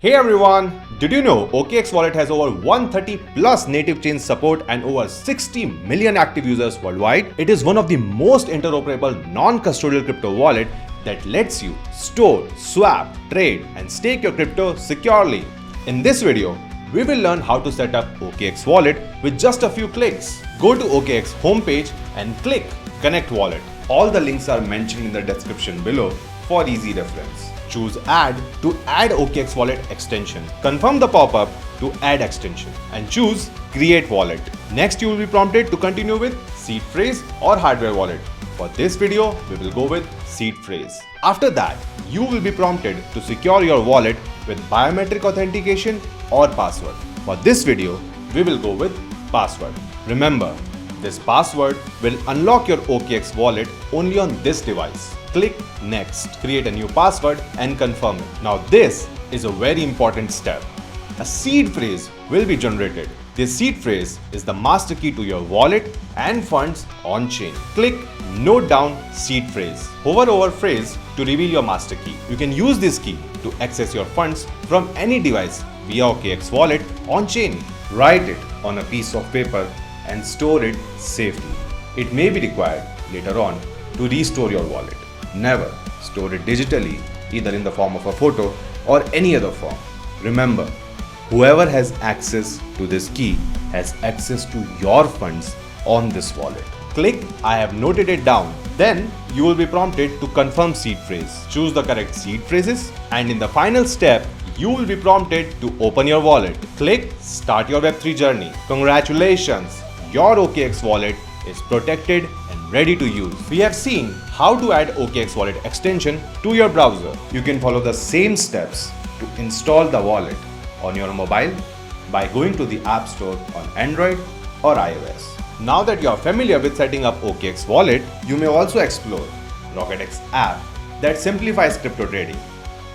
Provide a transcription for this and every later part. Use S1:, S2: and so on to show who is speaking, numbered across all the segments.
S1: Hey everyone! Did you know OKX Wallet has over 130 plus native chain support and over 60 million active users worldwide? It is one of the most interoperable non-custodial crypto wallet that lets you store, swap, trade and stake your crypto securely. In this video, we will learn how to set up OKX Wallet with just a few clicks. Go to OKX homepage and click Connect Wallet. All the links are mentioned in the description below for easy reference. Choose Add to add OKX Wallet extension. Confirm the pop-up to add extension and choose Create Wallet. Next, you will be prompted to continue with seed phrase or hardware wallet. For this video, we will go with seed phrase. After that, you will be prompted to secure your wallet with biometric authentication or password. For this video, we will go with password. Remember, this password will unlock your OKX wallet only on this device. Click Next. Create a new password and confirm it. Now this is a very important step. A seed phrase will be generated. This seed phrase is the master key to your wallet and funds on chain. Click Note down seed phrase. Hover over phrase to reveal your master key. You can use this key to access your funds from any device via OKX Wallet on chain. Write it on a piece of paper and store it safely. It may be required later on to restore your wallet. Never store it digitally, either in the form of a photo or any other form. Remember, whoever has access to this key has access to your funds on this wallet. Click I have noted it down. Then you will be prompted to confirm seed phrase. Choose the correct seed phrases and in the final step, you will be prompted to open your wallet. Click Start your Web3 journey. Congratulations! Your OKX wallet is protected and ready to use. We have seen how to add OKX Wallet extension to your browser. You can follow the same steps to install the wallet on your mobile by going to the App Store on Android or iOS. Now that you are familiar with setting up OKX Wallet, you may also explore RocketX app that simplifies crypto trading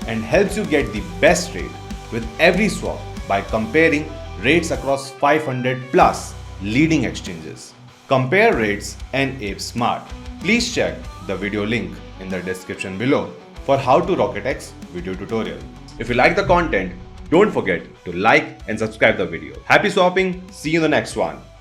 S1: and helps you get the best rate with every swap by comparing rates across 500 plus leading exchanges. Compare rates and ape smart. Please check the video link in the description below for how to RocketX video tutorial. If you like the content, don't forget to like and subscribe the video. Happy swapping. See you in the next one.